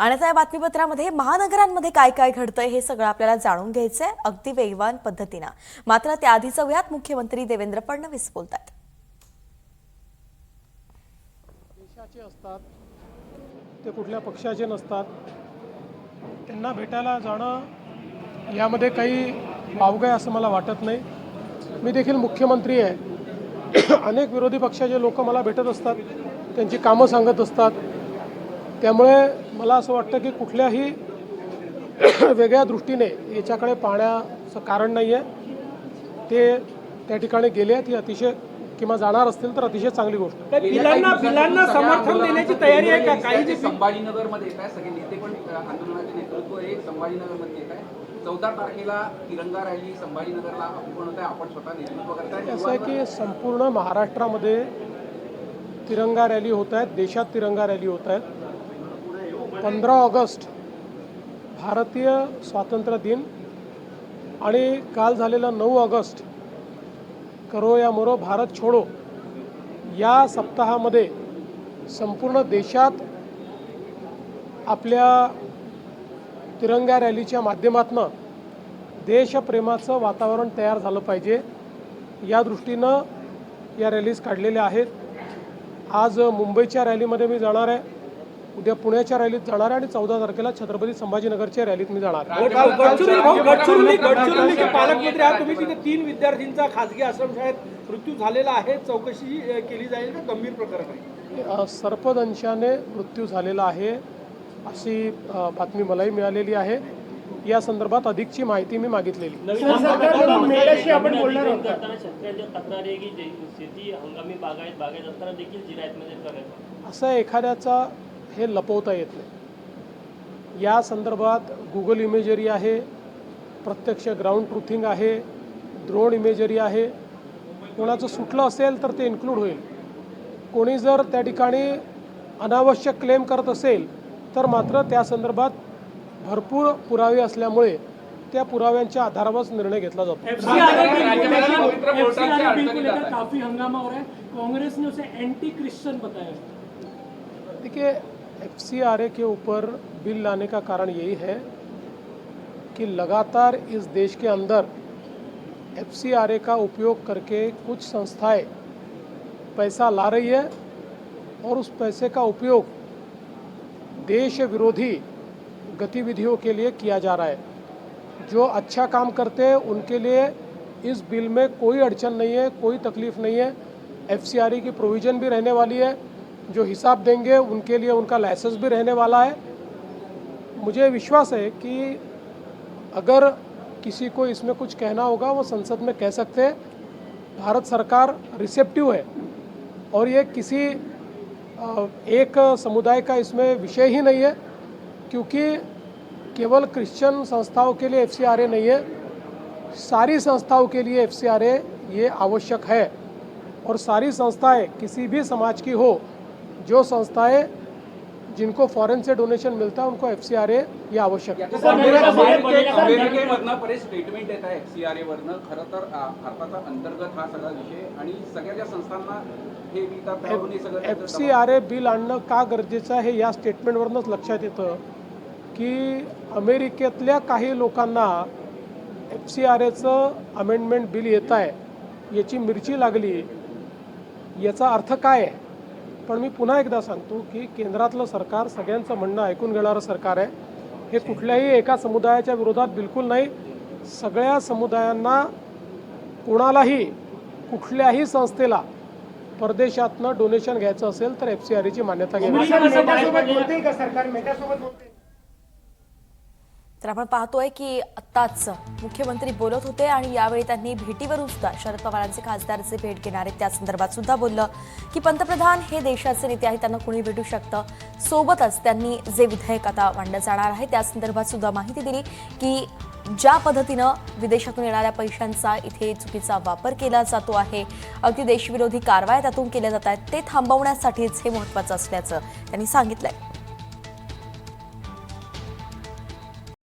आणि आता या बातमीपत्रामध्ये महानगरांमध्ये काय काय घडतंय हे सगळं आपल्याला जाणून घ्यायचंय अगदी वेगवान पद्धतीने। मात्र त्याआधी जाऊयात मुख्यमंत्री देवेंद्र फडणवीस बोलतात। देशाचे असतात ते कुठल्या पक्षाचे नसतात, त्यांना भेटायला जाणं यामध्ये काही वावगं आहे असं मला वाटत नाही। मी देखील मुख्यमंत्री आहे, अनेक विरोधी पक्षाचे लोक मला भेटत असतात, त्यांची कामं सांगत असतात। त्यामुळे मला असं वाटतं की कुठल्याही वेगळ्या दृष्टीने याच्याकडे पाहण्याचं कारण नाही आहे। ते त्या ठिकाणी गेले आहेत, ही अतिशय किंवा जाणार असतील तर अतिशय चांगली गोष्ट आहे। बिलांना समर्थन देण्याची तयारी आहे का? काही जे संभाजीनगरमध्ये येत आहे, सगळे नेते पण आंदोलनाचे नेतृत्व हे संभाजीनगरमध्ये येत आहे। 14 तारखेला तिरंगा रॅली संभाजीनगरला आपण होत आहे, आपण स्वतः नेतृत्व करताय। असं आहे की संपूर्ण महाराष्ट्रामध्ये तिरंगा रॅली होत आहेत, देशात तिरंगा रॅली होत आहेत। 15 ऑगस्ट भारतीय स्वातंत्र्य दिन आणि काल झालेला 9 ऑगस्ट करो या मरो भारत छोडो या सप्ताहामध्ये संपूर्ण देशात आपल्या तिरंगा रॅलीच्या माध्यमातून देशप्रेमाचं वातावरण तयार झालं पाहिजे, या दृष्टीनं या रॅलीज काढलेल्या आहेत। आज मुंबईच्या रॅलीमध्ये मी जाणार आहे, उद्या पुण्याच्या रॅलीत जाणार आहे आणि 14 तारखेला छत्रपती संभाजीनगरच्या रॅलीत मी जाणार आहे। गडचिरोलीचे पालकमंत्री आहात तुम्ही, तिथे 3 विद्यार्थ्यांचा खासगी आश्रमशाळेत मृत्यू झालेला आहे, चौकशी केली जाईल का? गंभीर प्रकरण आहे। सर्पदंशाने मृत्यू झालेला आहे अशी बातमी मलाही मिळालेली आहे। या संदर्भात अधिकची माहिती मी मागितलेली। आपण बोलणार आहोत शेतकऱ्यांच्या तक्रारी आहे की शेती हंगामी बागायत असताना देखील जिरायतमध्ये करायचं असं एखाद्याचा हे लपवता येत नाही। या संदर्भात गुगल इमेजरी आहे, प्रत्यक्ष ग्राउंड ट्रुथिंग आहे, ड्रोन इमेजरी आहे। कोणाचं सुटलं असेल तर ते इन्क्लूड होईल। कोणी जर त्या ठिकाणी अनावश्यक क्लेम करत असेल तर मात्र त्या संदर्भात भरपूर पुरावे असल्यामुळे त्या पुराव्यांच्या आधारावर निर्णय घेतला जातो। काफी हंगामा हो रहा है, कांग्रेस ने उसे एंटी क्रिश्चियन बताया। देखिए, FCRA के ऊपर बिल लाने का कारण यही है कि लगातार इस देश के अंदर FCRA का उपयोग करके कुछ संस्थाएं पैसा ला रही है और उस पैसे का उपयोग देश विरोधी गतिविधियों के लिए किया जा रहा है। जो अच्छा काम करते हैं उनके लिए इस बिल में कोई अड़चन नहीं है, कोई तकलीफ नहीं है। FCRA की प्रोविज़न भी रहने वाली है, जो हिसाब देंगे उनके लिए उनका लाइसेंस भी रहने वाला है। मुझे विश्वास है कि अगर किसी को इसमें कुछ कहना होगा वो संसद में कह सकते हैं। भारत सरकार रिसेप्टिव है और ये किसी एक समुदाय का इसमें विषय ही नहीं है, क्योंकि केवल क्रिश्चियन संस्थाओं के लिए FCRA नहीं है, सारी संस्थाओं के लिए FCRA ये आवश्यक है। और सारी संस्थाएं किसी भी समाज की हो, जो संस्थाएं जिनको फॉरेन से डोनेशन मिलता है उनको FCRA ये आवश्यक है। अमेरिकेमधनं बरेच स्टेटमेंट येत आहे FCRA वरनं। खरं तर भारताचा अंतर्गत हा सगळा विषय आणि सगळ्या ज्या संस्थांना हे मिळतात त्यावरून हे सगळं FCRA बिल आणणं का गरजेचं आहे या स्टेटमेंटवरूनच लक्षात येतं की अमेरिकेतल्या काही लोकांना FCRAचं अमेंडमेंट बिल येत आहे याची मिरची लागली, याचा अर्थ काय आहे? पण मी पुन्हा एकदा सांगतो की केंद्रातलं सरकार सगळ्यांचं म्हणणं ऐकून घेणारं सरकार आहे। हे कुठल्याही एका समुदायाच्या विरोधात बिलकुल नाही। सगळ्या समुदायांना, कोणालाही कुठल्याही संस्थेला परदेशातनं डोनेशन घ्यायचं असेल तर FCRAची मान्यता घ्यावी। तर आपण पाहतोय की आत्ताच मुख्यमंत्री बोलत होते आणि यावेळी त्यांनी भेटीवरून सुद्धा शरद पवारांचे खासदारचे भेट घेणार आहेत, त्या संदर्भात सुद्धा बोललं की पंतप्रधान हे देशाचे नेते आहेत, त्यांना कुणी भेटू शकतं। सोबतच त्यांनी जे विधेयक आता मांडलं जाणार आहे त्या संदर्भात सुद्धा माहिती दिली की ज्या पद्धतीनं विदेशातून येणाऱ्या पैशांचा इथे चुकीचा वापर केला जातो आहे, अगदी देशविरोधी कारवाया त्यातून केल्या जात आहेत, ते थांबवण्यासाठीच हे महत्त्वाचं असल्याचं त्यांनी सांगितलंय।